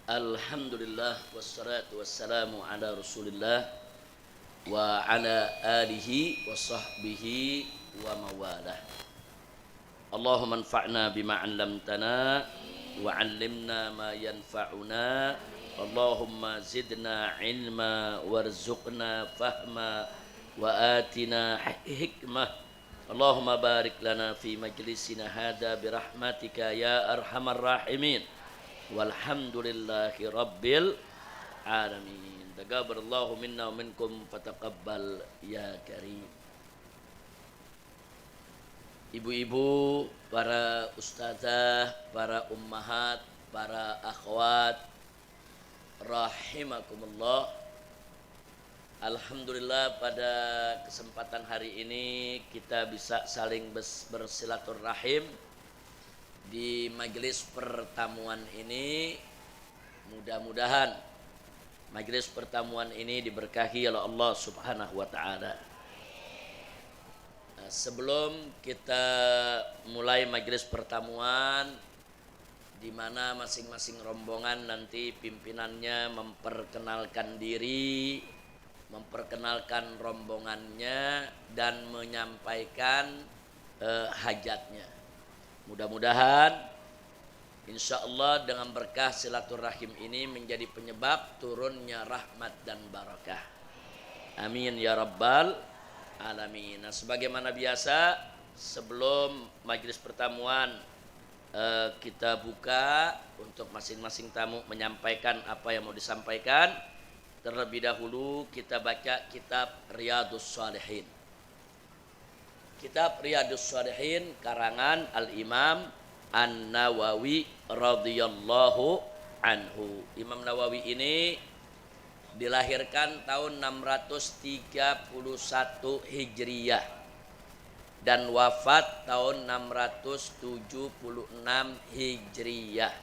Alhamdulillah wassalatu wassalamu ala Rasulillah wa ala alihi wa sahbihi wa mawalah. Allahumma anfa'na bima 'allamtana wa 'allimna ma yanfa'una. Allahumma zidna ilma warzuqna fahma wa atina hikmah. Allahumma barik lana fi majlisina hadha birahmatika ya arhamar rahimin. Walhamdulillahi rabbil alamin. Taqabbalallahu minna wa minkum fataqabbal ya karim. Ibu-ibu, para ustazah, para ummahat, para akhwat, rahimakumullah. Alhamdulillah pada kesempatan hari ini kita bisa saling bersilaturahim di majelis pertemuan ini. Mudah-mudahan majelis pertemuan ini diberkahi oleh Allah Subhanahu wa taala. Sebelum kita mulai majelis pertemuan di mana masing-masing rombongan nanti pimpinannya memperkenalkan diri, memperkenalkan rombongannya dan menyampaikan hajatnya. Mudah-mudahan insya Allah dengan berkah silaturahim ini menjadi penyebab turunnya rahmat dan barakah. Amin ya rabbal alamin. Nah, sebagaimana biasa sebelum majelis pertemuan kita buka untuk masing-masing tamu menyampaikan apa yang mau disampaikan. Terlebih dahulu kita baca kitab Riyadhus Shalihin. Kitab Riyadhus Shalihin karangan Al-Imam An-Nawawi radhiyallahu anhu. Imam Nawawi ini dilahirkan tahun 631 Hijriyah dan wafat tahun 676 Hijriyah.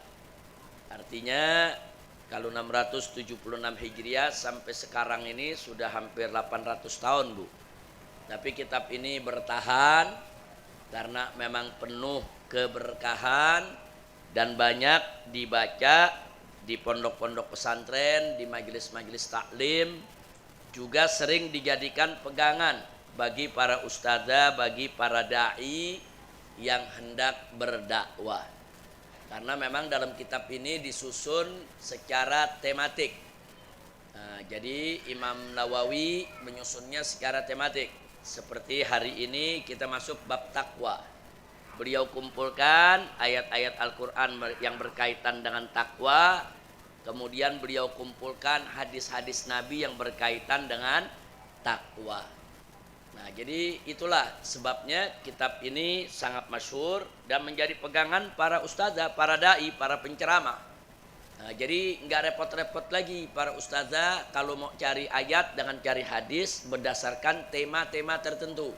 Artinya kalau 676 Hijriah sampai sekarang ini sudah hampir 800 tahun, Bu. Tapi kitab ini bertahan karena memang penuh keberkahan dan banyak dibaca di pondok-pondok pesantren, di majelis-majelis taklim, juga sering dijadikan pegangan bagi para ustadzah, bagi para dai yang hendak berdakwah. Karena memang dalam kitab ini disusun secara tematik. Nah, jadi Imam Nawawi menyusunnya secara tematik. Seperti hari ini kita masuk bab takwa. Beliau kumpulkan ayat-ayat Al-Quran yang berkaitan dengan takwa. Kemudian beliau kumpulkan hadis-hadis Nabi yang berkaitan dengan takwa. Nah, jadi itulah sebabnya kitab ini sangat masyhur dan menjadi pegangan para ustazah, para dai, para penceramah. Nah, jadi nggak repot-repot lagi para ustazah kalau mau cari ayat dengan cari hadis berdasarkan tema-tema tertentu.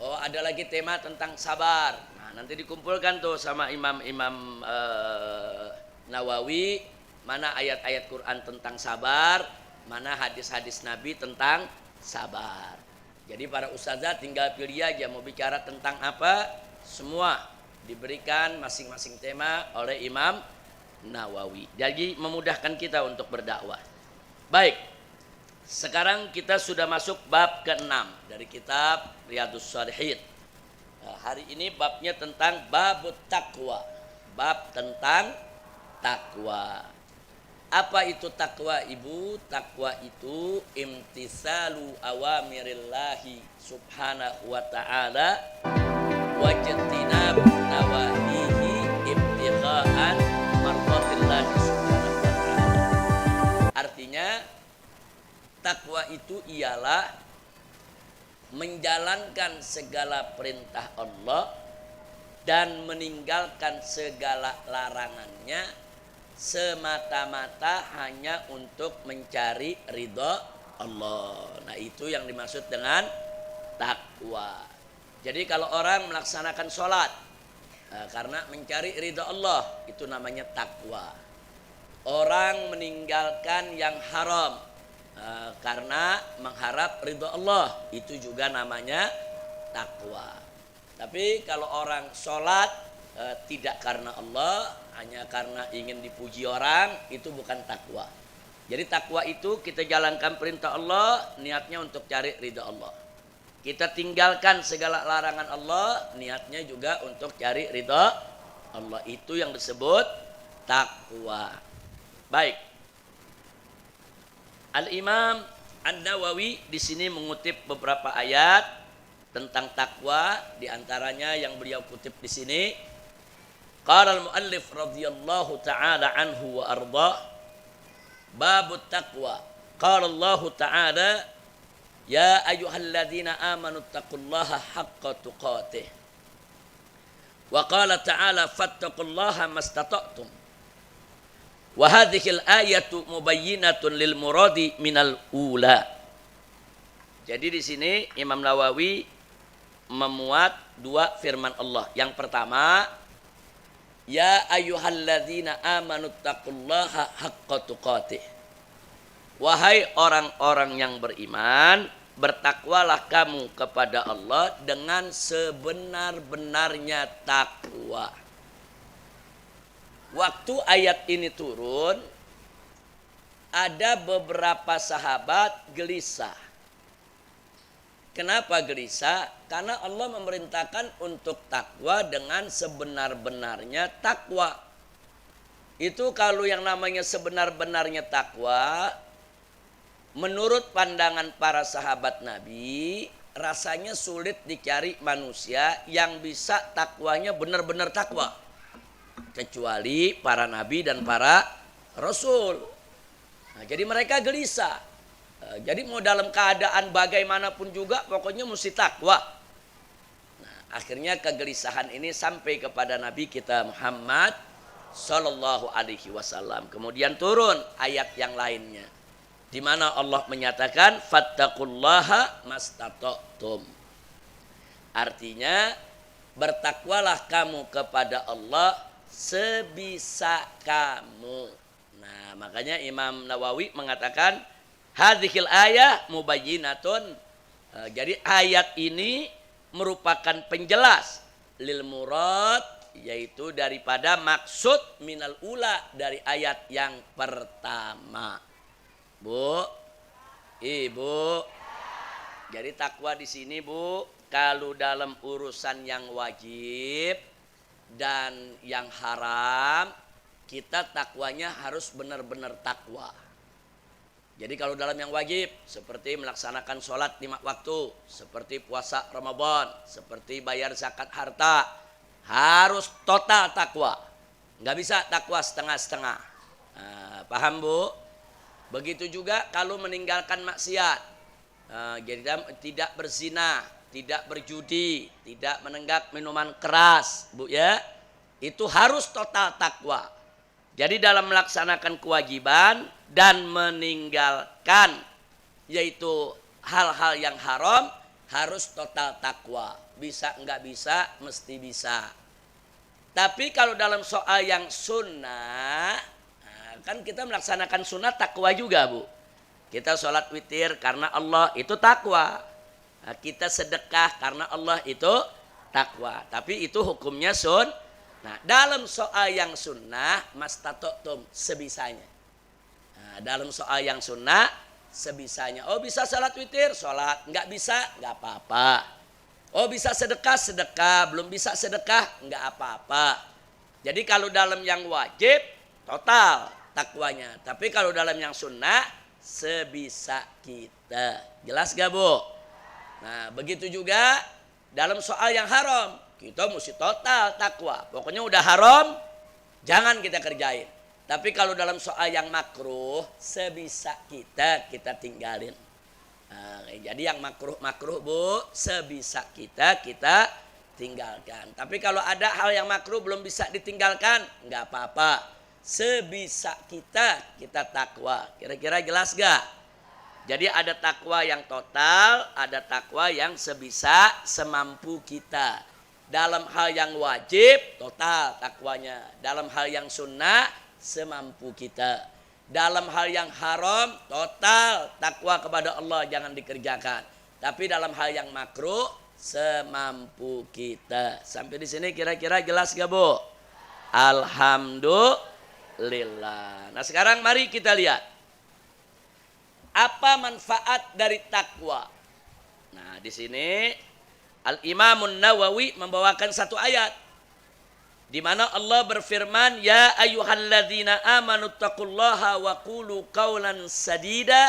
Oh, ada lagi tema tentang sabar. Nah, nanti dikumpulkan tuh sama Imam Nawawi, mana ayat-ayat Quran tentang sabar, mana hadis-hadis Nabi tentang sabar. Jadi para ustazah tinggal pilih aja mau bicara tentang apa, semua diberikan masing-masing tema oleh Imam Nawawi. Jadi memudahkan kita untuk berdakwah. Baik, sekarang kita sudah masuk bab ke-6 dari kitab Riyadhus Shalihin. Nah, hari ini babnya tentang babut taqwa. Bab tentang takwa. Apa itu takwa, Ibu? Takwa itu imtisalu awamirillahi subhanahu wa ta'ala wa jtinabu nawahihi ibtigha'an mardhatillahi subhanahu wa ta'ala. Artinya takwa itu ialah menjalankan segala perintah Allah dan meninggalkan segala larangannya semata-mata hanya untuk mencari ridha Allah. Nah, itu yang dimaksud dengan takwa. Jadi kalau orang melaksanakan sholat karena mencari ridha Allah, itu namanya takwa. Orang meninggalkan yang haram karena mengharap ridha Allah, itu juga namanya takwa. Tapi kalau orang sholat tidak karena Allah, hanya karena ingin dipuji orang, itu bukan takwa. Jadi takwa itu kita jalankan perintah Allah, niatnya untuk cari ridha Allah. Kita tinggalkan segala larangan Allah, niatnya juga untuk cari ridha Allah. Itu yang disebut takwa. Baik. Al-Imam An-Nawawi di sini mengutip beberapa ayat tentang takwa, di antaranya yang beliau kutip di sini. Qala al-muallif radhiyallahu ta'ala anhu wa arda, babut taqwa. Qala Allah ta'ala, ya ayyuhalladzina amanu taqullaha haqqa tuqatih. Wa qala ta'ala fattaqullaha mastata'tum. Wa hadhil ayatu mubayyinatun lil muradi minal ula. Jadi di sini Imam Nawawi memuat dua firman Allah. Yang pertama, ya ayyuhalladzina amanu taqullaha haqqa tuqatih. Wahai orang-orang yang beriman, bertakwalah kamu kepada Allah dengan sebenar-benarnya takwa. Waktu ayat ini turun, ada beberapa sahabat gelisah. Kenapa gelisah? Karena Allah memerintahkan untuk takwa dengan sebenar-benarnya takwa. Itu kalau yang namanya sebenar-benarnya takwa, menurut pandangan para sahabat Nabi, rasanya sulit dicari manusia yang bisa takwanya benar-benar takwa, kecuali para nabi dan para rasul. Nah, jadi mereka gelisah. Jadi mau dalam keadaan bagaimanapun juga pokoknya mesti takwa. Nah, akhirnya kegelisahan ini sampai kepada Nabi kita Muhammad sallallahu alaihi wasallam. Kemudian turun ayat yang lainnya, di mana Allah menyatakan fattaqullaha mastata'tum. Artinya bertakwalah kamu kepada Allah sebisa kamu. Nah, makanya Imam Nawawi mengatakan hadhil ayah mubayyinatun. Jadi ayat ini merupakan penjelas lil murad, yaitu daripada maksud minal ula, dari ayat yang pertama. Bu, Ibu. Jadi takwa di sini, Bu, kalau dalam urusan yang wajib dan yang haram, kita takwanya harus benar-benar takwa. Jadi kalau dalam yang wajib, seperti melaksanakan sholat 5 waktu, seperti puasa Ramadan, seperti bayar zakat harta, harus total takwa. Nggak bisa takwa setengah-setengah. Nah, paham, Bu? Begitu juga kalau meninggalkan maksiat. Jadi tidak berzina, tidak berjudi, tidak menenggak minuman keras, Bu ya. Itu harus total takwa. Jadi dalam melaksanakan kewajiban dan meninggalkan, yaitu hal-hal yang haram, harus total takwa. Bisa enggak bisa, mesti bisa. Tapi kalau dalam soal yang sunnah, kan kita melaksanakan sunnah takwa juga, Bu. Kita sholat witir karena Allah, itu takwa. Nah, kita sedekah karena Allah, itu takwa. Tapi itu hukumnya Nah, dalam soal yang sunnah mastata'tum, sebisanya. Nah, dalam soal yang sunnah sebisanya. Oh, bisa sholat witir, sholat. Nggak bisa, nggak apa-apa. Oh, bisa sedekah, sedekah. Belum bisa sedekah, nggak apa-apa. Jadi kalau dalam yang wajib total takwanya. Tapi kalau dalam yang sunnah sebisa kita. Jelas gak, Bu? Nah, begitu juga dalam soal yang haram, kita mesti total takwa. Pokoknya udah haram, jangan kita kerjain. Tapi kalau dalam soal yang makruh, sebisa kita tinggalin. Nah, jadi yang makruh, Bu, sebisa kita tinggalkan. Tapi kalau ada hal yang makruh belum bisa ditinggalkan, nggak apa-apa. Sebisa kita takwa. Kira-kira jelas gak? Jadi ada takwa yang total, ada takwa yang sebisa semampu kita. Dalam hal yang wajib, total takwanya. Dalam hal yang sunnah, semampu kita. Dalam hal yang haram, total takwa kepada Allah, jangan dikerjakan. Tapi dalam hal yang makruh, semampu kita. Sampai di sini kira-kira jelas gak, Bu? Alhamdulillah. Nah sekarang mari kita lihat apa manfaat dari takwa. Nah di sini Al-Imam Nawawi membawakan satu ayat di mana Allah berfirman, ya ayyuhalladzina amanu taqullaha wa qulu qawlan sadida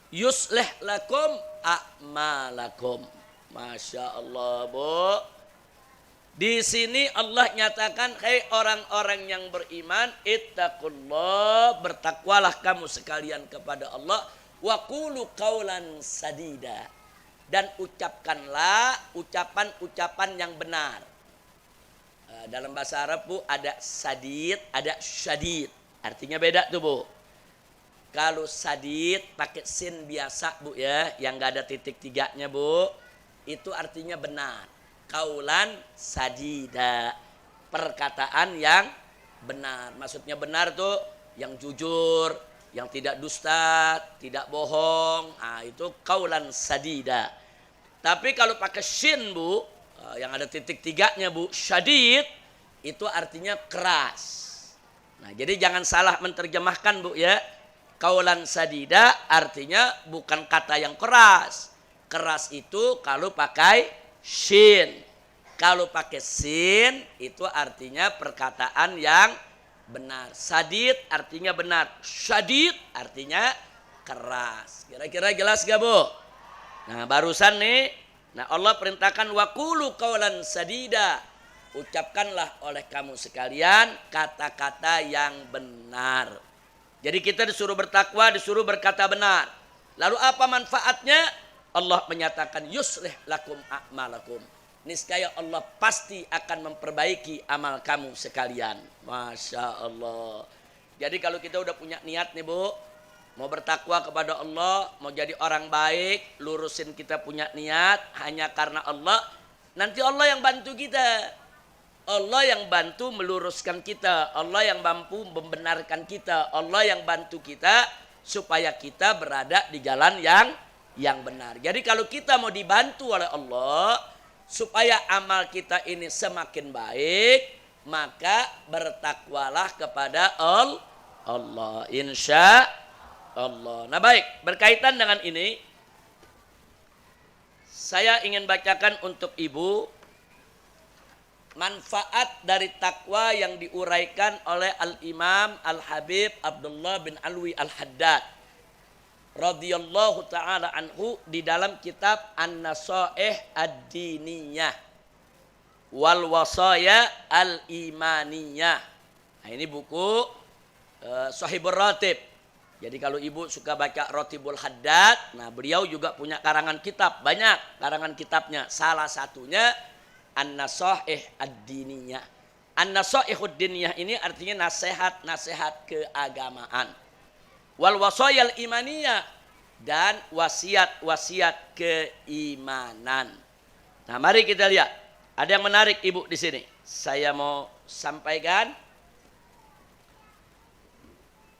yuslih lakum a'malakum. Masya Allah, Bu. Di sini Allah nyatakan, hai orang-orang yang beriman, ittaqullah, bertakwalah kamu sekalian kepada Allah, wa qulu qawlan sadida, dan ucapkanlah ucapan-ucapan yang benar. Dalam bahasa Arab, Bu, ada sadid, ada syadid. Artinya beda tuh, Bu. Kalau sadid pakai sin biasa, Bu, ya, yang gak ada titik tiganya, Bu, itu artinya benar. Kaulan sadida, perkataan yang benar. Maksudnya benar tuh yang jujur, yang tidak dusta, tidak bohong. Nah, itu kaulan sadida. Tapi kalau pakai shin, Bu, yang ada titik tiganya, Bu, syadid, itu artinya keras. Nah, jadi jangan salah menerjemahkan, Bu, ya. Kaulan sadida artinya bukan kata yang keras. Keras itu kalau pakai shin. Kalau pakai sin itu artinya perkataan yang benar. Sadid artinya benar. Syadid artinya keras. Kira-kira jelas gak, Bu? Nah, barusan nih, nah Allah perintahkan waqulu qawlan sadida. Ucapkanlah oleh kamu sekalian kata-kata yang benar. Jadi kita disuruh bertakwa, disuruh berkata benar. Lalu apa manfaatnya? Allah menyatakan yuslih lakum a'malakum. Niscaya Allah pasti akan memperbaiki amal kamu sekalian. Masya Allah. Jadi kalau kita udah punya niat nih, Bu, mau bertakwa kepada Allah, mau jadi orang baik, lurusin kita punya niat hanya karena Allah, nanti Allah yang bantu kita. Allah yang bantu meluruskan kita, Allah yang mampu membenarkan kita, Allah yang bantu kita supaya kita berada di jalan yang benar. Jadi kalau kita mau dibantu oleh Allah supaya amal kita ini semakin baik, maka bertakwalah kepada Allah. Insya Allah. Nah baik, berkaitan dengan ini, saya ingin bacakan untuk Ibu manfaat dari takwa yang diuraikan oleh Al-Imam Al-Habib Abdullah bin Alwi Al-Haddad radhiyallahu ta'ala anhu di dalam kitab An-Nasaih Ad-Diniyah wal Wasaya Al-Imaniyah. Nah ini buku Shahibur Ratib. Jadi kalau Ibu suka baca Ratibul Haddad, nah beliau juga punya karangan kitab, banyak karangan kitabnya. Salah satunya An-Nasaih Ad-Diniyah. An-Nasaih Ad-Diniyah ini artinya nasihat-nasihat keagamaan. Wal wasayal imaniyah, dan wasiat-wasiat keimanan. Nah, mari kita lihat. Ada yang menarik, Ibu, di sini. Saya mau sampaikan.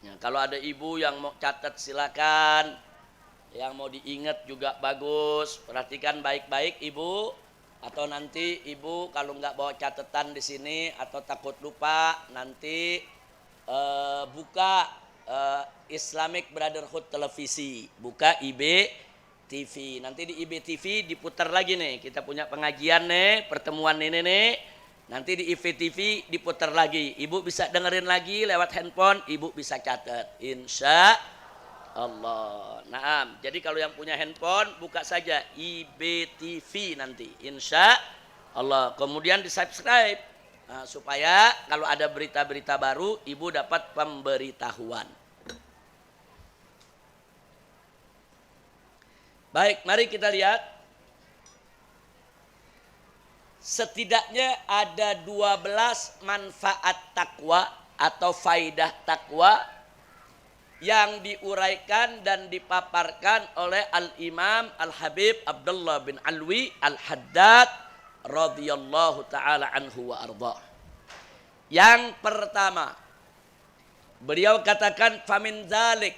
Nah, kalau ada Ibu yang mau catat silakan. Yang mau diingat juga bagus. Perhatikan baik-baik, Ibu. Atau nanti Ibu kalau nggak bawa catatan di sini atau takut lupa, nanti buka Islamic Brotherhood Televisi, buka IB TV. Nanti di IB TV diputar lagi nih. Kita punya pengajian nih, pertemuan ini nih. Nanti di IB TV diputar lagi. Ibu bisa dengerin lagi lewat handphone, Ibu bisa catat. Insya Allah. Nah, jadi kalau yang punya handphone buka saja IBTV nanti, insya Allah. Kemudian di subscribe supaya kalau ada berita-berita baru Ibu dapat pemberitahuan. Baik, mari kita lihat. Setidaknya ada 12 manfaat takwa atau faidah takwa yang diuraikan dan dipaparkan oleh Al-Imam Al-Habib Abdullah bin Alwi Al-Haddad radhiyallahu ta'ala anhu wa arda. Yang pertama, beliau katakan famin zalik,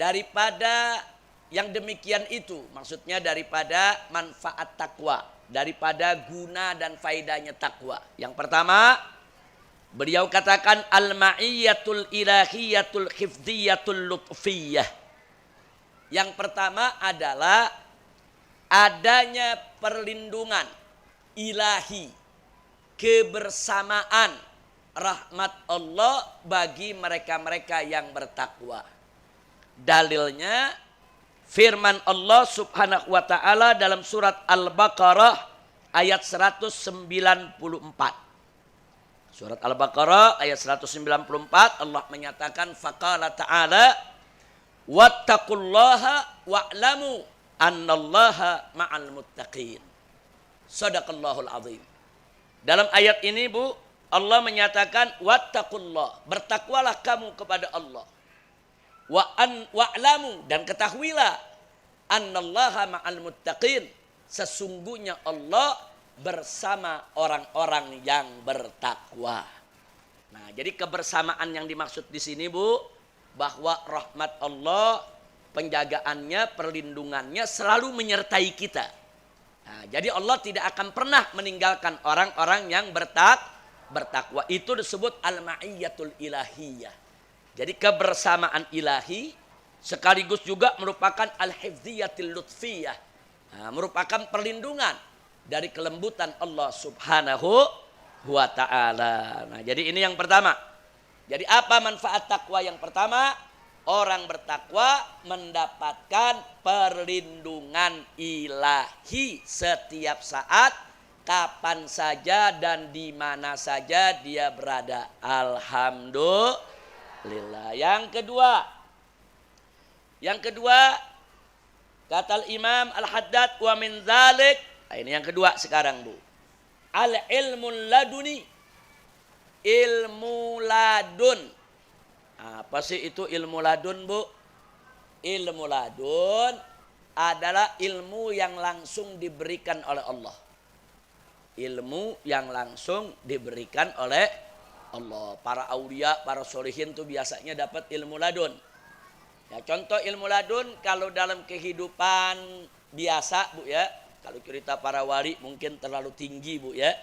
daripada yang demikian itu, maksudnya daripada manfaat takwa, daripada guna dan faidahnya takwa. Yang pertama, Beliau katakan al-ma'iyyatul ilahiyatul hifdziyatul lutfiyah. Yang pertama adalah adanya perlindungan ilahi, kebersamaan rahmat Allah bagi mereka-mereka yang bertakwa. Dalilnya firman Allah Subhanahu wa taala dalam surat Al-Baqarah ayat 194. Surat Al-Baqarah ayat 194 Allah menyatakan faqala ta'ala wattaqullaha wa'lamu annallaha ma'al muttaqin. Shadaqallahul azim. Dalam ayat ini Bu, Allah menyatakan wattaqullah, bertakwalah kamu kepada Allah. Wa'lamu, dan ketahuilah annallaha ma'al muttaqin, sesungguhnya Allah bersama orang-orang yang bertakwa. Nah, jadi kebersamaan yang dimaksud di sini Bu, bahwa rahmat Allah, penjagaannya, perlindungannya selalu menyertai kita. Nah, jadi Allah tidak akan pernah meninggalkan orang-orang yang bertakwa. Itu disebut al-ma'iyyatul ilahiyah. Jadi kebersamaan ilahi sekaligus juga merupakan al-hifdziyatil lutfiyah. Nah, merupakan perlindungan dari kelembutan Allah Subhanahu wa ta'ala. Nah, jadi ini yang pertama. Jadi apa manfaat takwa yang pertama? Orang bertakwa mendapatkan perlindungan ilahi setiap saat, kapan saja dan di mana saja dia berada. Alhamdulillah. Yang kedua kata Imam Al-Haddad wa min dzalik. Nah, ini yang kedua sekarang Bu. Al-ilmul laduni. Ilmu ladun. Apa sih itu ilmu ladun Bu? Ilmu ladun adalah ilmu yang langsung diberikan oleh Allah. Ilmu yang langsung diberikan oleh Allah. Para aulia, para solihin itu biasanya dapat ilmu ladun. Ya, contoh ilmu ladun kalau dalam kehidupan biasa Bu ya. Kalau cerita para wali mungkin terlalu tinggi Bu ya.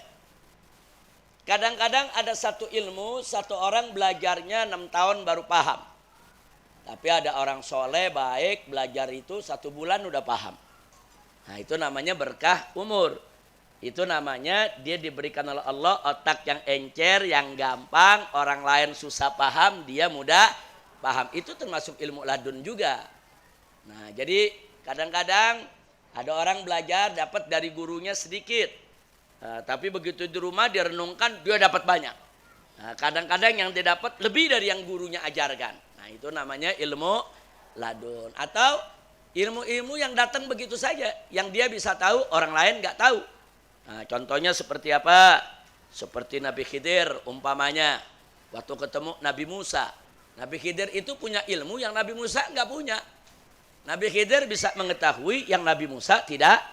Kadang-kadang ada satu ilmu, satu orang belajarnya 6 tahun baru paham. Tapi ada orang soleh, baik, belajar itu 1 bulan udah paham. Nah, itu namanya berkah umur. Itu namanya dia diberikan oleh Allah otak yang encer, yang gampang, orang lain susah paham, dia mudah paham. Itu termasuk ilmu ladun juga. Nah, jadi kadang-kadang ada orang belajar dapat dari gurunya sedikit. Tapi begitu di rumah dia renungkan, dia dapat banyak. Nah, kadang-kadang yang dia dapat lebih dari yang gurunya ajarkan. Nah, itu namanya ilmu ladun. Atau ilmu-ilmu yang datang begitu saja, yang dia bisa tahu, orang lain nggak tahu. Nah, contohnya seperti apa? Seperti Nabi Khidir umpamanya. Waktu ketemu Nabi Musa. Nabi Khidir itu punya ilmu yang Nabi Musa nggak punya. Nabi Khidir bisa mengetahui yang Nabi Musa tidak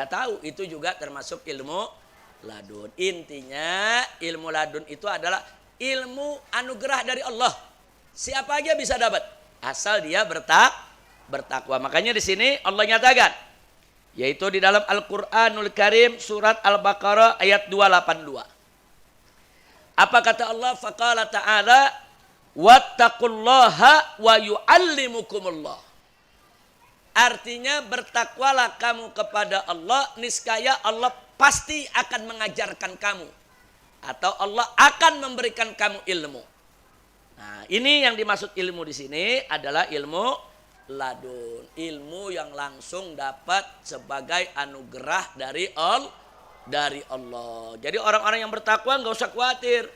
tahu. Itu juga termasuk ilmu ladun. Intinya ilmu ladun itu adalah ilmu anugerah dari Allah. Siapa aja bisa dapat asal dia bertakwa. Makanya di sini Allah nyatakan, yaitu di dalam Al-Qur'anul Karim surat Al-Baqarah ayat 282. Apa kata Allah? Faqala ta'ala wattaqullaha wa yu'allimukumullah. Artinya bertakwalah kamu kepada Allah, niscaya Allah pasti akan mengajarkan kamu. Atau Allah akan memberikan kamu ilmu. Nah, ini yang dimaksud ilmu di sini adalah ilmu ladun. Ilmu yang langsung dapat sebagai anugerah dari Allah. Jadi orang-orang yang bertakwa nggak usah khawatir.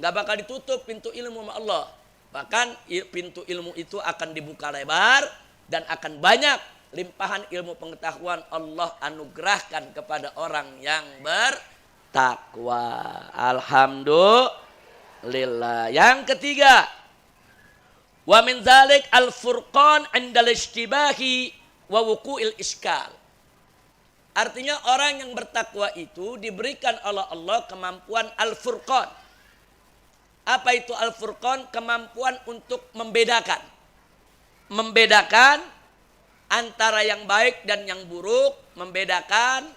Nggak bakal ditutup pintu ilmu sama Allah. Bahkan pintu ilmu itu akan dibuka lebar. Dan akan banyak limpahan ilmu pengetahuan Allah anugerahkan kepada orang yang bertakwa. Alhamdulillah. Yang ketiga, wa min dzalik al-furqan 'indal ishtibahi wa wuqu'il iskal. Artinya orang yang bertakwa itu diberikan oleh Allah kemampuan al-furqan. Apa itu al-furqan? Kemampuan untuk membedakan antara yang baik dan yang buruk, membedakan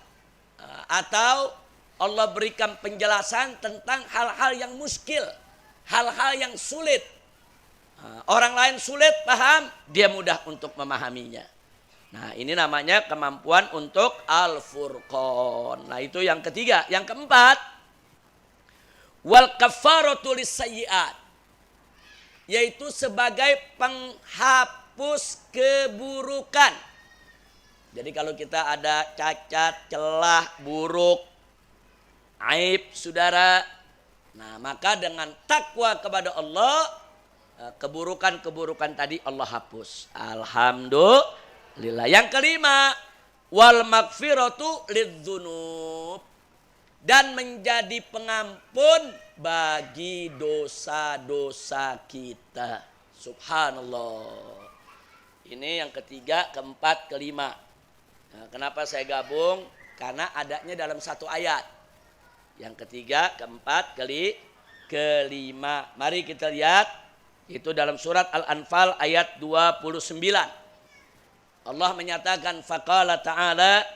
atau Allah berikan penjelasan tentang hal-hal yang muskil, hal-hal yang sulit. Orang lain sulit paham, dia mudah untuk memahaminya. Nah, ini namanya kemampuan untuk Al-Furqan. Nah, itu yang ketiga. Yang keempat, wal kafaratu lisayyi'at, yaitu sebagai penghapus keburukan. Jadi kalau kita ada cacat, celah, buruk, aib, saudara, nah maka dengan takwa kepada Allah, keburukan-keburukan tadi Allah hapus. Alhamdulillah. Yang kelima, wal magfiratu lidzunub, dan menjadi pengampun bagi dosa-dosa kita. Subhanallah. Ini yang ketiga, keempat, kelima. Nah, kenapa saya gabung? Karena adanya dalam satu ayat. Yang ketiga, keempat, kelima. Mari kita lihat. Itu dalam surat Al-Anfal ayat 29. Allah menyatakan, faqala ta'ala,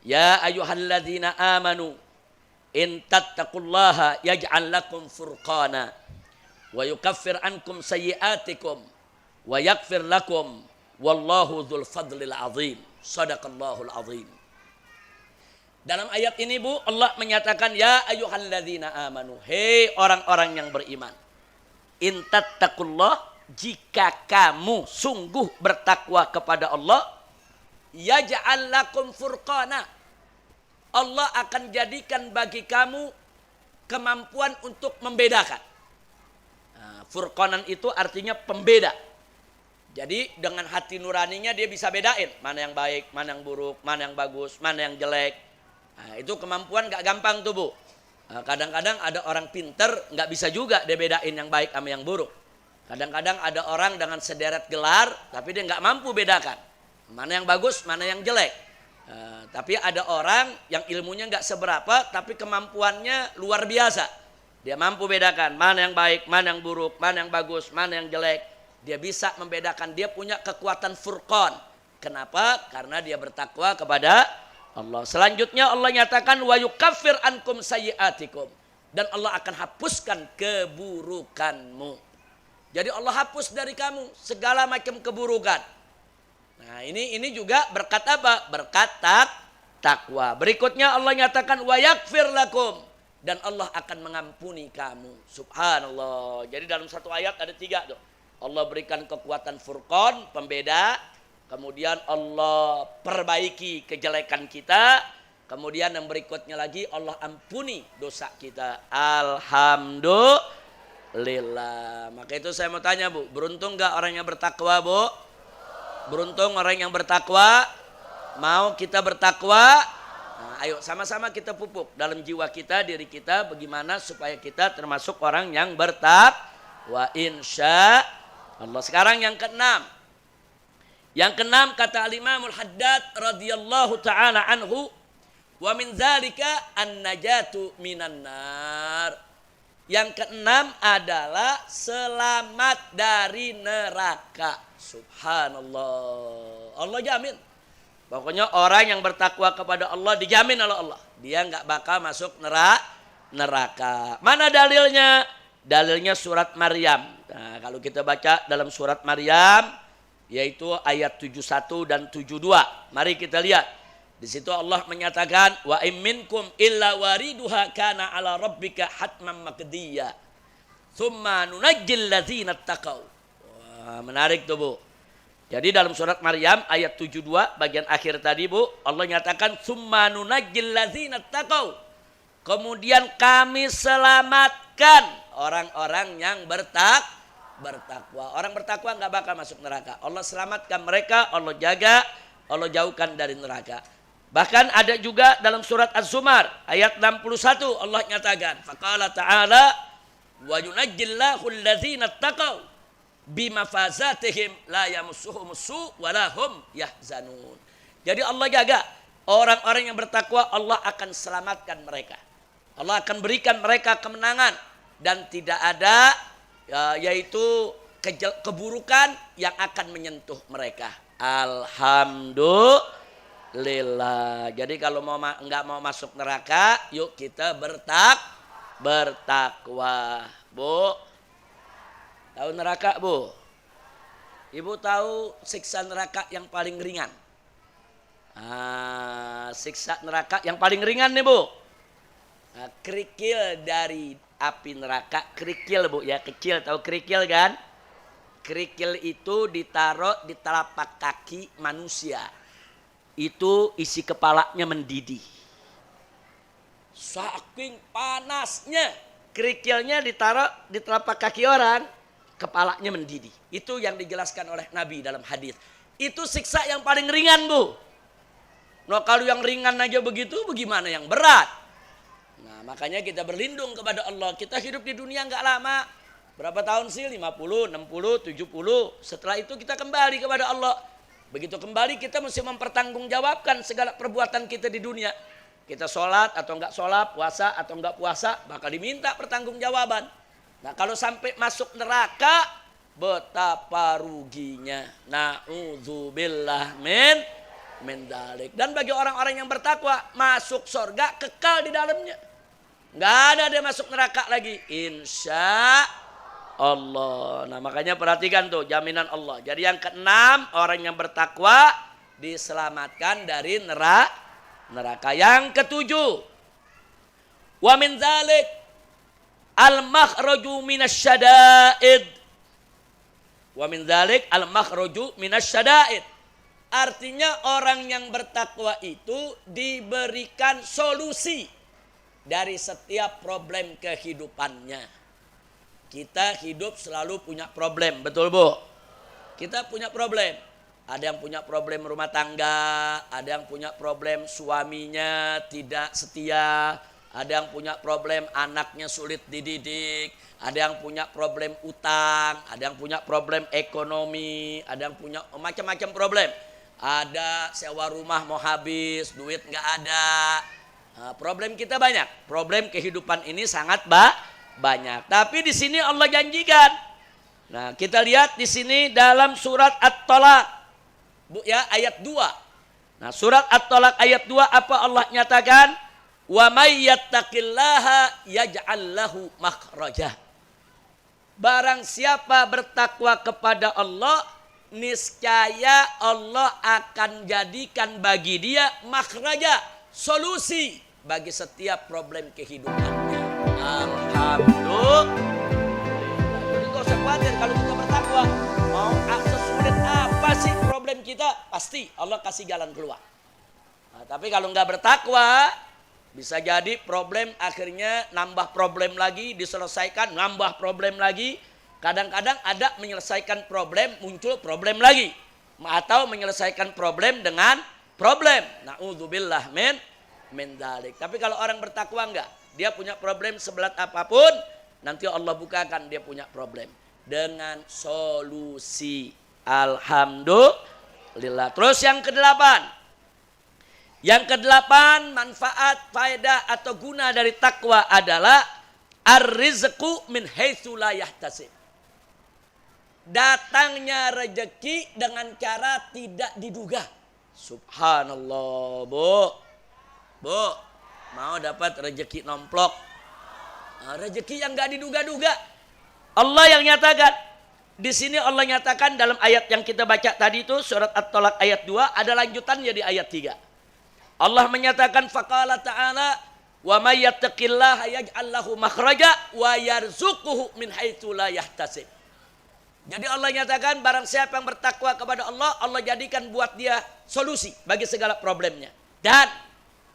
ya ayyuhalladzina amanu in tattaqullaha yaj'al lakum furqana wa yukaffir ankum sayyi'atikum wa yaghfir lakum wallahu dzul fadlil azim. Shadaqallahul azim. Dalam ayat ini, Bu, Allah menyatakan, ya ayyuhalladzina amanu, hei orang-orang yang beriman. In tattaqullah, jika kamu sungguh bertakwa kepada Allah, yaj'al lakum furqana, Allah akan jadikan bagi kamu kemampuan untuk membedakan. Nah, furqanan itu artinya pembeda. Jadi dengan hati nuraninya dia bisa bedain mana yang baik, mana yang buruk, mana yang bagus, mana yang jelek. Nah, itu kemampuan gak gampang tuh, Bu. Kadang-kadang ada orang pinter nggak bisa juga dia bedain yang baik sama yang buruk. Kadang-kadang ada orang dengan sederet gelar tapi dia nggak mampu bedakan mana yang bagus, mana yang jelek. Tapi ada orang yang ilmunya nggak seberapa tapi kemampuannya luar biasa. Dia mampu bedakan mana yang baik, mana yang buruk, mana yang bagus, mana yang jelek. Dia bisa membedakan, dia punya kekuatan furqan. Kenapa? Karena dia bertakwa kepada Allah. Selanjutnya Allah nyatakan wa yukaffir ankum sayyi'atikum, dan Allah akan hapuskan keburukanmu. Jadi Allah hapus dari kamu segala macam keburukan. Nah, ini juga berkat apa? Berkat takwa. Berikutnya Allah nyatakan wa yaghfir lakum, dan Allah akan mengampuni kamu. Subhanallah. Jadi dalam satu ayat ada 3 tuh. Allah berikan kekuatan furqan, pembeda. Kemudian Allah perbaiki kejelekan kita. Kemudian yang berikutnya lagi, Allah ampuni dosa kita. Alhamdulillah. Maka itu saya mau tanya, Bu, beruntung gak orang yang bertakwa, Bu? Beruntung orang yang bertakwa? Mau kita bertakwa? Nah, ayo sama-sama kita pupuk dalam jiwa kita, diri kita, bagaimana supaya kita termasuk orang yang bertakwa, insya Allah. Sekarang yang keenam. Yang keenam kata Al-Imamul Haddad radhiyallahu taala anhu, wa min dzalika an-najatu minan nar. Yang keenam adalah selamat dari neraka. Subhanallah. Allah jamin. Pokoknya orang yang bertakwa kepada Allah dijamin oleh Allah, dia enggak bakal masuk neraka. Mana dalilnya? Dalilnya surat Maryam. Nah, kalau kita baca dalam surat Maryam, yaitu ayat 71 dan 72. Mari kita lihat. Di situ Allah menyatakan, wa in minkum illa wariduha kana ala rabbika hatman maqdiyya. Tsumma nunajjil ladzina taqau. Wah, menarik tuh, Bu. Jadi dalam surat Maryam ayat 72 bagian akhir tadi, Bu, Allah nyatakan tsumma nunajjil ladzina taqau. Kemudian kami selamatkan orang-orang yang bertakwa. Orang bertakwa nggak bakal masuk neraka. Allah selamatkan mereka, Allah jaga, Allah jauhkan dari neraka. Bahkan ada juga dalam surat Az-Zumar ayat 61 Allah nyatakan, faqala ta'ala wa yunajjillahu alladzina taqau bimafazatihim la yamassuhum su' wa lahum yahzanun. Jadi Allah jaga orang-orang yang bertakwa, Allah akan selamatkan mereka. Allah akan berikan mereka kemenangan dan tidak ada yaitu keburukan yang akan menyentuh mereka. Alhamdulillah. lillah. Jadi kalau nggak mau masuk neraka, yuk kita bertakwa. Bu, tahu neraka bu? Ibu tahu siksa neraka yang paling ringan? Siksa neraka yang paling ringan nih bu. Kerikil dari api neraka, kerikil bu ya, kecil, tahu kerikil kan? Kerikil itu ditaruh di telapak kaki manusia. Itu isi kepalanya mendidih. Saking panasnya, kerikilnya ditaruh di telapak kaki orang, kepalanya mendidih. Itu yang dijelaskan oleh Nabi dalam hadis. Itu siksa yang paling ringan bu. Nah kalau yang ringan aja begitu, bagaimana yang berat? Nah makanya kita berlindung kepada Allah. Kita hidup di dunia nggak lama. Berapa tahun sih? 50, 60, 70. Setelah itu kita kembali kepada Allah. Begitu kembali kita mesti mempertanggungjawabkan segala perbuatan kita di dunia. Kita sholat atau enggak sholat, puasa atau enggak puasa, bakal diminta pertanggungjawaban. Nah kalau sampai masuk neraka, betapa ruginya. Na'udzubillah min dzalik. Dan bagi orang-orang yang bertakwa, masuk surga kekal di dalamnya. Enggak ada dia masuk neraka lagi. Insya Allah. Nah makanya perhatikan tuh jaminan Allah. Jadi yang keenam, orang yang bertakwa diselamatkan dari neraka. Yang ketujuh, wa min dzalik al-makhraju minasyada'id. Wa min dzalik al-makhraju minasyada'id. Artinya orang yang bertakwa itu diberikan solusi dari setiap problem kehidupannya. Kita hidup selalu punya problem, betul bu? Kita punya problem. Ada yang punya problem rumah tangga, ada yang punya problem suaminya tidak setia, ada yang punya problem anaknya sulit dididik, ada yang punya problem utang, ada yang punya problem ekonomi, ada yang punya macam-macam problem. Ada sewa rumah mau habis, duit nggak ada. Nah, problem kita banyak. Problem kehidupan ini sangat banyak. Tapi di sini Allah janjikan. Nah, kita lihat di sini dalam surat At-Talaq. Bu ya, ayat 2. Nah, surat At-Talaq ayat 2 apa Allah nyatakan? Wa may yattaqillaha yaj'al lahu makhraja. Barang siapa bertakwa kepada Allah, niscaya Allah akan jadikan bagi dia makhraja, solusi bagi setiap problem kehidupannya. Alhamdulillah. Jadi gak usah khawatir kalau kita bertakwa. Mau sesulit apa sih problem kita, pasti Allah kasih jalan keluar. Nah, tapi kalau nggak bertakwa, bisa jadi problem akhirnya nambah problem lagi, diselesaikan nambah problem lagi. Kadang-kadang ada menyelesaikan problem, muncul problem lagi. Atau menyelesaikan problem dengan problem. Na'udzubillah min dzalik. Tapi kalau orang bertakwa enggak, dia punya problem seberat apapun, nanti Allah bukakan dia punya problem dengan solusi. Alhamdulillah. Terus yang kedelapan. Yang kedelapan, manfaat, faedah atau guna dari takwa adalah ar-rizqu min haitsu la yahtasib. Datangnya rezeki dengan cara tidak diduga. Subhanallah, Bu. Bu, mau dapat rezeki nomplok. Nah, rezeki yang enggak diduga-duga. Allah yang nyatakan. Di sini Allah nyatakan dalam ayat yang kita baca tadi itu surat At-Talaq ayat 2, ada lanjutannya di ayat 3. Allah menyatakan faqala ta'ala wa may yattaqillaha yaj'al lahu makhraja wa yarzuquhu min haitsu la yahtasib. Jadi Allah nyatakan barang siapa yang bertakwa kepada Allah, Allah jadikan buat dia solusi bagi segala problemnya. Dan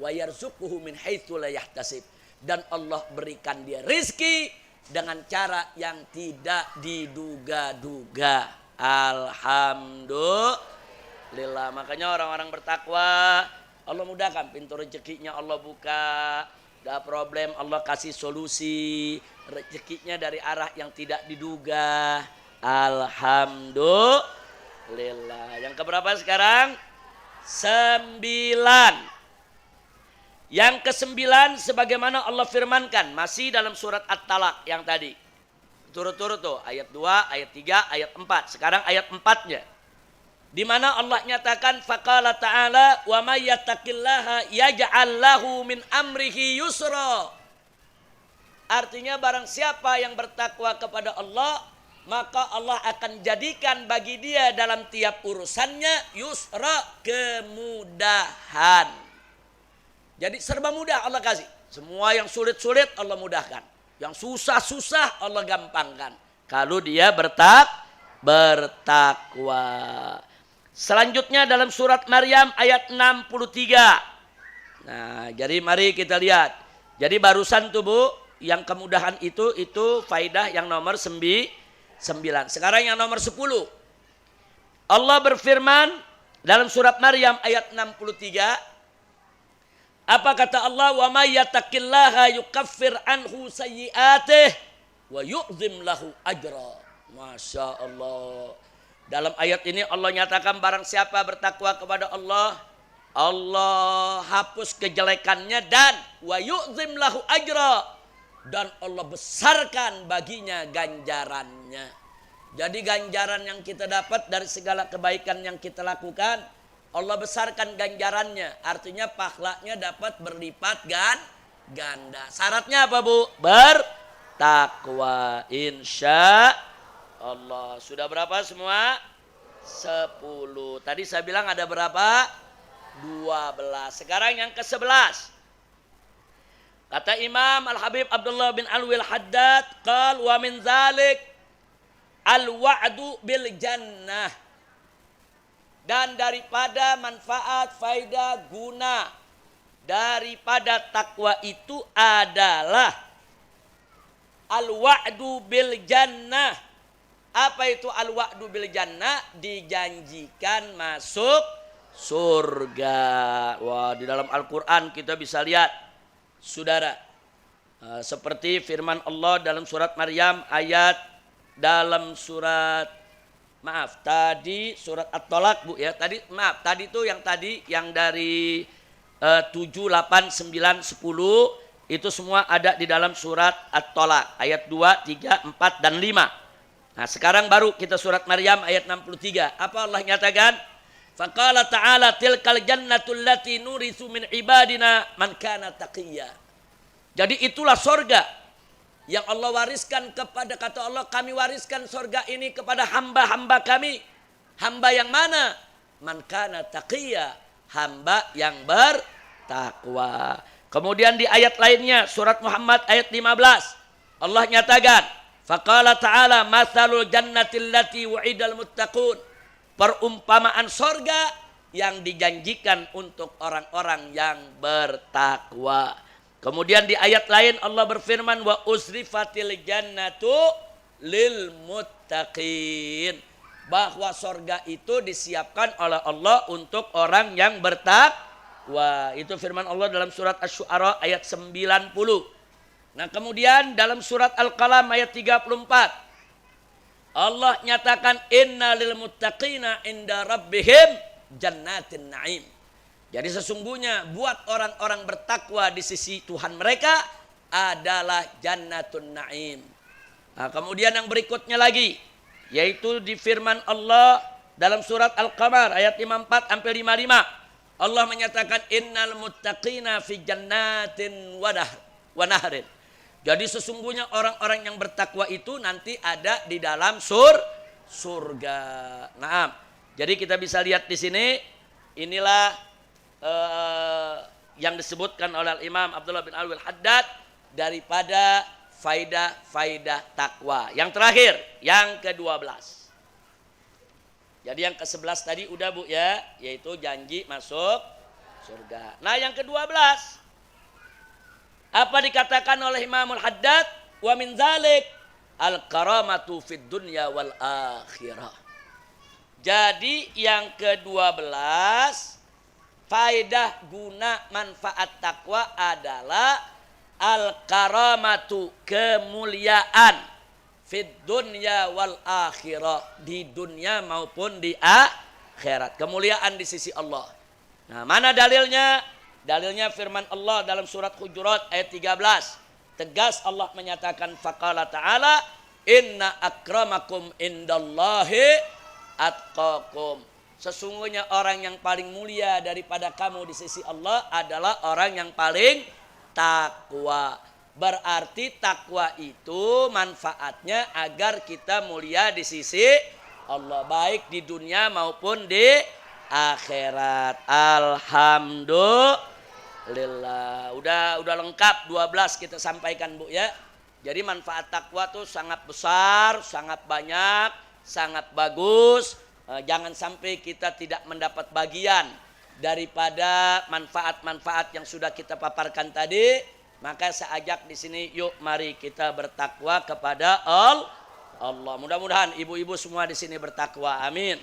wa yarzuquhu min haitsu la yahtasib. Dan Allah berikan dia rizki dengan cara yang tidak diduga-duga. Alhamdulillah. Makanya orang-orang bertakwa Allah mudahkan pintu rezekinya, Allah buka. Gak problem, Allah kasih solusi. Rezekinya dari arah yang tidak diduga. Alhamdulillah. Yang keberapa sekarang? 9. Yang ke-9 sebagaimana Allah firmankan masih dalam surat At-Talaq yang tadi. Turut-turut tuh ayat 2, ayat 3, ayat 4. Sekarang ayat 4-nya. di mana Allah nyatakan faqala ta'ala wa may yattaqillaha yaj'al lahu min amrihi yusra. Artinya barang siapa yang bertakwa kepada Allah, maka Allah akan jadikan bagi dia dalam tiap urusannya yusra, kemudahan. Jadi serba mudah Allah kasih. Semua yang sulit-sulit Allah mudahkan. Yang susah-susah Allah gampangkan. Kalau dia bertakwa. Selanjutnya dalam surat Maryam ayat 63. Nah, jadi mari kita lihat. Jadi barusan tuh Bu, yang kemudahan itu faidah yang nomor 9. Sekarang yang nomor 10. Allah berfirman dalam surat Maryam ayat 63. Apa kata Allah? Wa may yattaqillaha yukaffir anhu sayyi'atihi wa yu'zim lahu ajra. Masya Allah. Dalam ayat ini Allah nyatakan barang siapa bertakwa kepada Allah, Allah hapus kejelekannya dan wa yu'zim lahu ajra, dan Allah besarkan baginya ganjarannya. Jadi ganjaran yang kita dapat dari segala kebaikan yang kita lakukan, Allah besarkan ganjarannya. Artinya pahalanya dapat berlipat ganda. Syaratnya apa Bu? Bertakwa, insya Allah. Sudah berapa semua? 10. Tadi saya bilang ada berapa? 12. Sekarang yang ke-11. Kata Imam Al-Habib Abdullah bin Alwi Al-Haddad, qal wa min zalik al-wa'du bil jannah. Dan daripada manfaat, faidah, guna daripada takwa itu adalah al-wa'du bil jannah. Apa itu al-wa'du bil jannah? Dijanjikan masuk surga. Wah, di dalam Al-Quran kita bisa lihat, saudara, seperti firman Allah dalam surat Maryam ayat dalam surat, maaf, tadi surat At-Tolak Bu ya. Tadi itu yang dari 7, 8, 9, 10 itu semua ada di dalam surat At-Tolak ayat 2, 3, 4 dan 5. Nah, sekarang baru kita surat Maryam ayat 63. Apa Allah nyatakan? Faqala ta'ala tilkal jannatul lati nuritsu min ibadina man kana taqiyya. Jadi itulah sorga yang Allah wariskan kepada, kata Allah, kami wariskan sorga ini kepada hamba-hamba kami. Hamba yang mana? Man kana taqiyya, hamba yang bertakwa. Kemudian di ayat lainnya surat Muhammad ayat 15 Allah nyatakan faqala ta'ala mathalul jannatil lati wa'idal muttaqun, perumpamaan sorga yang dijanjikan untuk orang-orang yang bertakwa. Kemudian di ayat lain Allah berfirman wa usrifatil jannatu lil muttaqin, bahwa sorga itu disiapkan oleh Allah untuk orang yang bertakwa. Itu firman Allah dalam surat Asy-Syu'ara ayat 90. Nah, kemudian dalam surat Al-Qalam ayat 34 Allah nyatakan inna lil muttaqina inda rabbihim jannatin na'im. Jadi sesungguhnya buat orang-orang bertakwa di sisi Tuhan mereka adalah jannatun na'im. Nah, kemudian yang berikutnya lagi yaitu di firman Allah dalam surat Al-Qamar ayat 54 sampai 55 Allah menyatakan innal muttaqina fi jannatin wa nahrin. Jadi sesungguhnya orang-orang yang bertakwa itu nanti ada di dalam surga. Nah, jadi kita bisa lihat di sini, inilah yang disebutkan oleh Imam Abdullah bin Alwi Al-Haddad daripada faidah-faidah takwa. Yang terakhir, yang ke-12. Jadi yang ke-11 tadi udah Bu ya, yaitu janji masuk surga. Nah, yang ke-12 apa dikatakan oleh Imam Al-Haddad? Wa min zalik al-karamatu fid dunya wal akhirah. Jadi yang ke-12 faedah guna manfaat takwa adalah al-karamatu, kemuliaan, fid dunya wal akhirah, di dunia maupun di akhirat, kemuliaan di sisi Allah. Nah, mana dalilnya? Dalilnya firman Allah dalam surat Hujurat ayat 13. Tegas Allah menyatakan faqala ta'ala inna akramakum indallahi atqakum. Sesungguhnya orang yang paling mulia daripada kamu di sisi Allah adalah orang yang paling takwa. Berarti takwa itu manfaatnya agar kita mulia di sisi Allah, baik di dunia maupun di akhirat. Alhamdulillah. Udah lengkap 12 kita sampaikan, Bu ya. Jadi manfaat takwa tuh sangat besar, sangat banyak, sangat bagus. Jangan sampai kita tidak mendapat bagian daripada manfaat-manfaat yang sudah kita paparkan tadi. Maka saya ajak di sini, yuk mari kita bertakwa kepada Allah. Mudah-mudahan ibu-ibu semua di sini bertakwa. Amin.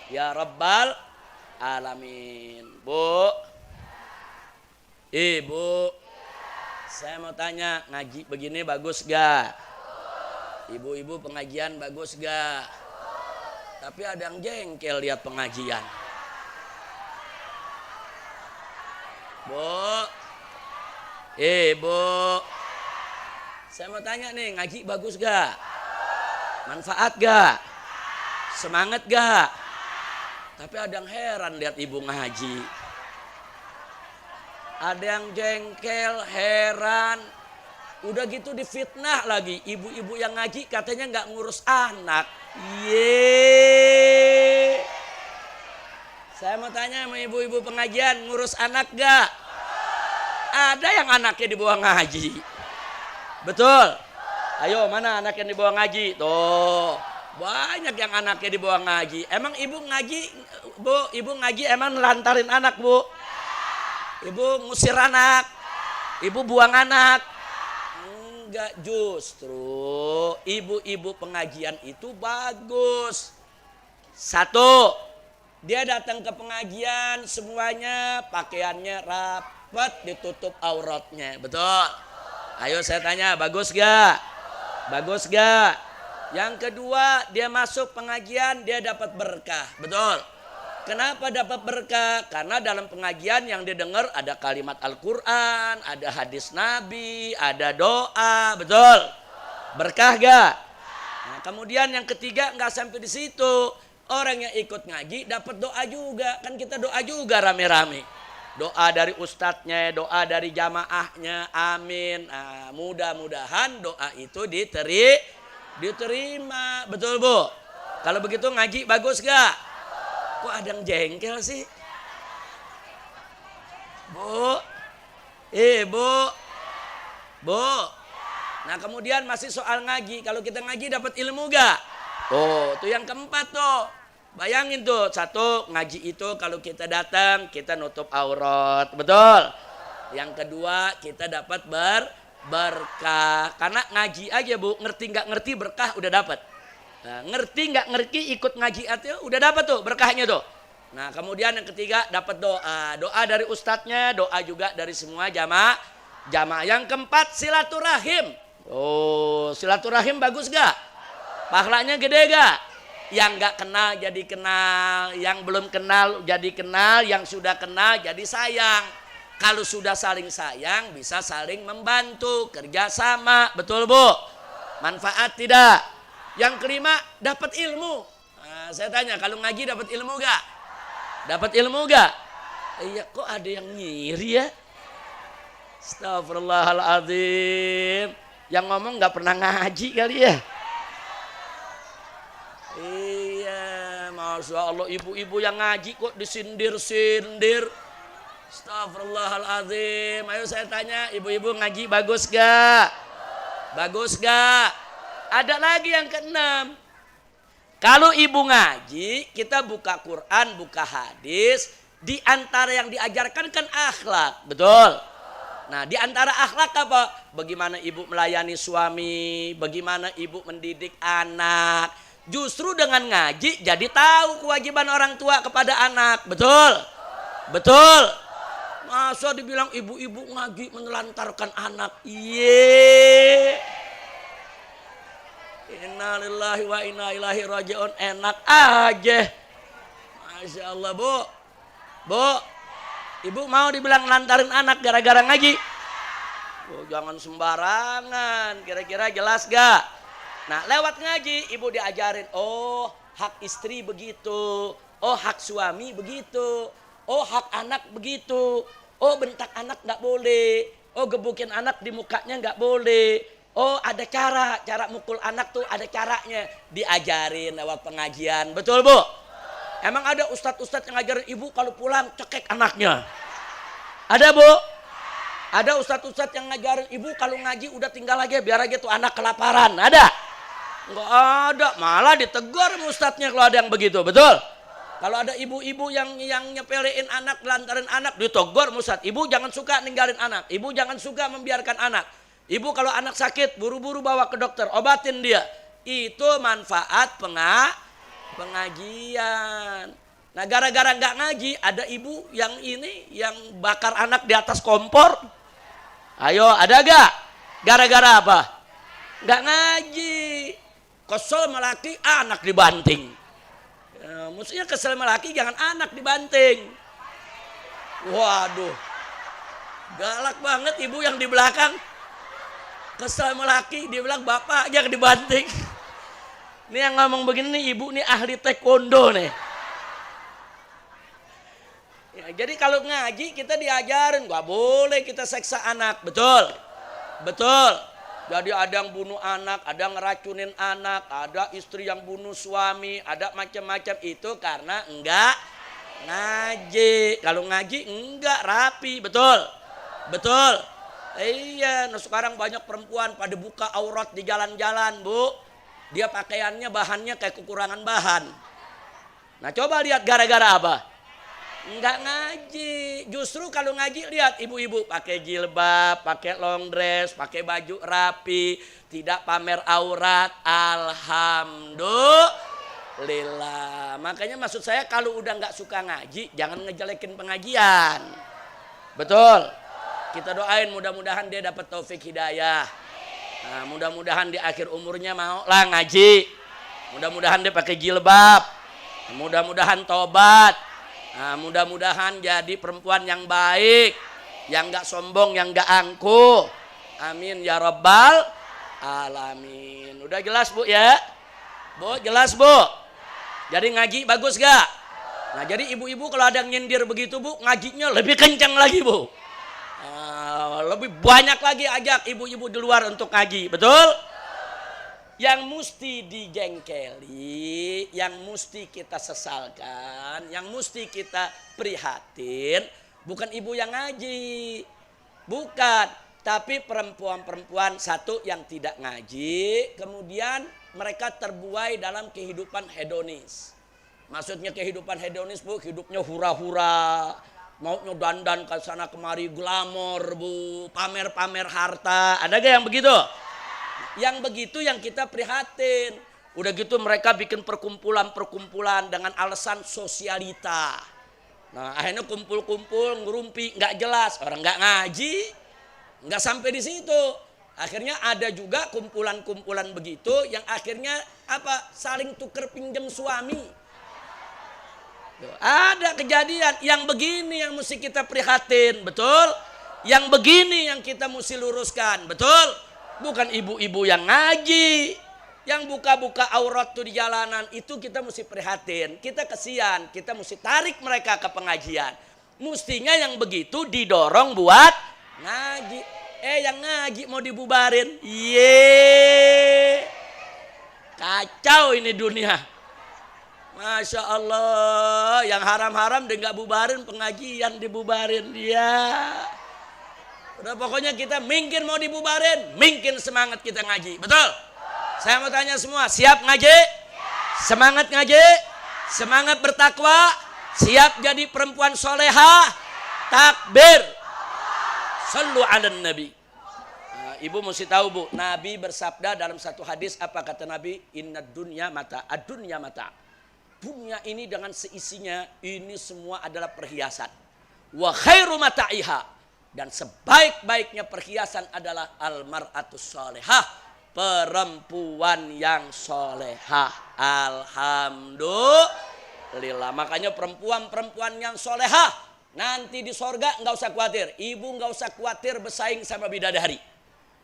Ya Rabbal Alamin. Bu, Ibu, saya mau tanya, ngaji begini bagus gak? Ibu-ibu pengajian bagus gak? Tapi ada yang jengkel lihat pengajian. Bu, Ibu, saya mau tanya nih, ngaji bagus gak? Manfaat gak? Semangat gak? Tapi ada yang heran lihat ibu ngaji. Ada yang jengkel, heran. Udah gitu difitnah lagi. Ibu-ibu yang ngaji katanya gak ngurus anak. Yeay. Saya mau tanya sama ibu-ibu pengajian, ngurus anak gak? Ada yang anaknya dibawa ngaji. Betul? Ayo, mana anak yang dibawa ngaji? Tuh, banyak yang anaknya dibawa ngaji. Emang ibu ngaji, Bu? Ibu ngaji emang lantarin anak, Bu? Ibu ngusir anak? Ibu buang anak? Enggak, justru ibu-ibu pengajian itu bagus. Satu, dia datang ke pengajian semuanya pakaiannya rapi, ditutup auratnya. Betul? Ayo saya tanya, bagus gak? Bagus gak? Yang kedua, dia masuk pengajian, dia dapat berkah. Betul? Kenapa dapat berkah? Karena dalam pengajian yang didengar ada kalimat Al-Quran, ada hadis Nabi, ada doa. Betul? Berkah gak? Nah, kemudian yang ketiga, nggak sampai di situ. Orang yang ikut ngaji dapat doa juga. Kan kita doa juga rame-rame. Doa dari ustadznya, doa dari jamaahnya, amin. Nah, mudah-mudahan doa itu diterima. Betul, Bu? Kalau begitu ngaji bagus gak? Kok ada yang jengkel sih? Bu, Ibu, Bu. Nah, kemudian masih soal ngaji. Kalau kita ngaji dapat ilmu gak? Oh, itu yang keempat tuh. Bayangin tuh, satu, ngaji itu kalau kita datang kita nutup aurat. Betul? Yang kedua, kita dapat berkah. Karena ngaji aja, Bu, ngerti nggak ngerti berkah udah dapat. Nah, ngerti nggak ngerti ikut ngaji itu udah dapat tuh berkahnya tuh. Nah, kemudian yang ketiga dapat doa. Doa dari ustadznya, doa juga dari semua jamaah. Yang keempat, silaturahim. Oh, silaturahim bagus gak? Pahalanya gede gak? Yang gak kenal jadi kenal, yang belum kenal jadi kenal, yang sudah kenal jadi sayang. Kalau sudah saling sayang bisa saling membantu, kerjasama. Betul, Bu? Manfaat tidak? Yang kelima, dapat ilmu. Nah, saya tanya, kalau ngaji dapat ilmu gak? Dapat ilmu gak? Iya, kok ada yang ngiri ya? Astagfirullahaladzim. Yang ngomong gak pernah ngaji kali ya? Iya, Masya Allah, ibu-ibu yang ngaji kok disindir-sindir. Astagfirullahaladzim. Ayo saya tanya, ibu-ibu ngaji bagus gak? Bagus gak? Ada lagi yang keenam. Kalau ibu ngaji, kita buka Quran, buka hadis. Di antara yang diajarkan kan akhlak. Betul? Nah, di antara akhlak apa? Bagaimana ibu melayani suami, bagaimana ibu mendidik anak. Justru dengan ngaji jadi tahu kewajiban orang tua kepada anak. Betul? Betul? Masa dibilang ibu-ibu ngaji menelantarkan anak? Iye. Innalillahi wa inna ilaihi raji'un. Enak aja. Masya Allah, Bu. Bu, ibu mau dibilang lantarin anak gara-gara ngaji? Oh, jangan sembarangan. Kira-kira jelas gak? Nah, lewat ngaji ibu diajarin, oh hak istri begitu, Oh hak suami begitu. Oh hak anak begitu. Oh bentak anak nggak boleh. Oh gebukin anak di mukanya nggak boleh. Oh ada cara mukul anak tuh ada caranya. Diajarin lewat pengajian. Betul Bu? Emang ada ustadz-ustadz yang ngajarin ibu kalau pulang cekek anaknya? Ada Bu? Ada ustadz-ustadz yang ngajarin ibu kalau ngaji udah tinggal aja biar aja tuh anak kelaparan? Ada? Enggak ada, malah ditegur ustadznya kalau ada yang begitu. Betul? Kalau ada ibu-ibu yang nyepelein anak, lantaran anak ditegur ustadz. Ibu jangan suka ninggalin anak. Ibu jangan suka membiarkan anak. Ibu kalau anak sakit buru-buru bawa ke dokter, obatin dia. Itu manfaat pengajian. Nah gara-gara nggak ngaji ada ibu yang bakar anak di atas kompor. Ayo ada gak? Gara-gara apa? Nggak ngaji. Kesel melaki anak dibanting. Maksudnya kesel melaki jangan anak dibanting. Waduh, galak banget ibu yang di belakang. Kesel melaki dia bilang bapak aja dibanting. Ini yang ngomong begini nih ibu nih ahli taekwondo nih. Ya, jadi kalau ngaji kita diajarin nggak boleh kita seksa anak, betul, betul. Jadi ada yang bunuh anak, ada yang ngeracunin anak, ada istri yang bunuh suami, ada macam-macam itu karena enggak ngaji. Kalau ngaji enggak rapi, betul, betul. Iya, nah sekarang banyak perempuan pada buka aurat di jalan-jalan Bu. Dia pakaiannya bahannya kayak kekurangan bahan. Nah coba lihat gara-gara apa? Enggak ngaji. Justru kalau ngaji lihat ibu-ibu pakai jilbab, pakai long dress, pakai baju rapi, tidak pamer aurat. Alhamdulillah. Makanya maksud saya kalau udah nggak suka ngaji, jangan ngejelekin pengajian. Betul. Kita doain mudah-mudahan dia dapat taufik hidayah. Nah, mudah-mudahan di akhir umurnya mau lah ngaji. Mudah-mudahan dia pakai jilbab. Mudah-mudahan tobat. Nah, mudah-mudahan jadi perempuan yang baik, yang nggak sombong, yang nggak angkuh. Amin ya rabbal alamin. Udah jelas Bu ya? Bu jelas Bu? Jadi ngaji bagus gak? Nah jadi ibu-ibu kalau ada yang nyindir begitu Bu, ngajinya lebih kencang lagi Bu. Lebih banyak lagi ajak ibu-ibu di luar untuk ngaji, betul? Yang mesti dijengkeli, yang mesti kita sesalkan, yang mesti kita prihatin, bukan ibu yang ngaji, bukan, tapi perempuan-perempuan satu yang tidak ngaji, kemudian mereka terbuai dalam kehidupan hedonis. Maksudnya kehidupan hedonis Bu, hidupnya hura-hura. Maunya dandan ke sana kemari, glamor Bu, pamer-pamer harta. Ada gak yang begitu? Yang begitu yang kita prihatin. Udah gitu mereka bikin perkumpulan-perkumpulan dengan alasan sosialita. Nah akhirnya kumpul-kumpul, ngerumpi, gak jelas. Orang gak ngaji, gak sampai di situ. Akhirnya ada juga kumpulan-kumpulan begitu yang akhirnya apa? Saling tuker pinjam suami. Ada kejadian yang begini yang mesti kita prihatin, betul? Yang begini yang kita mesti luruskan, betul? Bukan ibu-ibu yang ngaji, yang buka-buka aurat tuh di jalanan, itu kita mesti prihatin. Kita kesian, kita mesti tarik mereka ke pengajian. Mestinya yang begitu didorong buat ngaji. Yang ngaji mau dibubarin, kacau ini dunia. Masya Allah, yang haram-haram dia nggak bubarin, pengajian dibubarin dia. Udah pokoknya kita mungkin mau dibubarin, mungkin semangat kita ngaji, betul? Saya mau tanya semua, siap ngaji? Semangat ngaji? Semangat bertakwa? Siap jadi perempuan solehah? Takbir! Sallu ala Nabi. Nah, ibu mesti tahu Bu, Nabi bersabda dalam satu hadis, apa kata Nabi? Inna dunya mata, ad-dunya mata. Dunia ini dengan seisinya ini semua adalah perhiasan. Wa khairu mata'iha, dan sebaik-baiknya perhiasan adalah almar'atus solehah, perempuan yang solehah. Alhamdulillah. Makanya perempuan-perempuan yang solehah nanti di sorga nggak usah khawatir. Ibu nggak usah khawatir bersaing sama bidadari.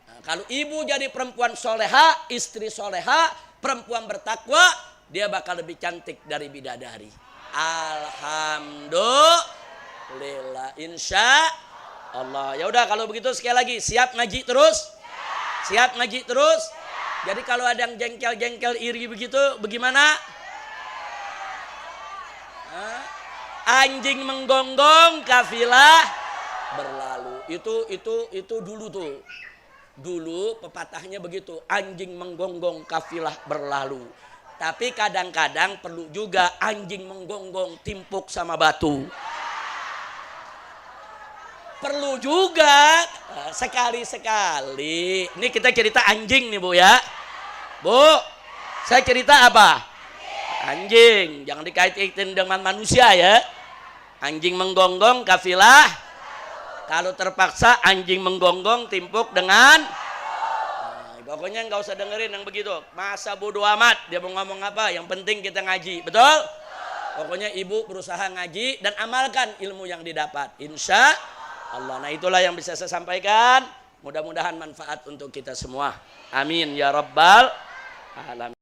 Nah, kalau ibu jadi perempuan solehah, istri solehah, perempuan bertakwa, dia bakal lebih cantik dari bidadari. Alhamdulillah. Insya Allah. Ya udah kalau begitu sekali lagi siap ngaji terus? Siap ngaji terus? Jadi kalau ada yang jengkel-jengkel iri begitu bagaimana? Anjing menggonggong kafilah berlalu. Itu dulu tuh. Dulu pepatahnya begitu, anjing menggonggong kafilah berlalu. Tapi kadang-kadang perlu juga anjing menggonggong timpuk sama batu. Perlu juga sekali-sekali. Ini kita cerita anjing nih Bu ya. Bu, saya cerita apa? Anjing, jangan dikait-kaitin dengan manusia ya. Anjing menggonggong kafilah. Kalau terpaksa anjing menggonggong timpuk dengan pokoknya nggak usah dengerin yang begitu. Masa bodo amat dia mau ngomong apa, yang penting kita ngaji. Betul? Pokoknya ibu berusaha ngaji dan amalkan ilmu yang didapat. Insya Allah. Nah itulah yang bisa saya sampaikan. Mudah-mudahan manfaat untuk kita semua. Amin ya rabbal alamin.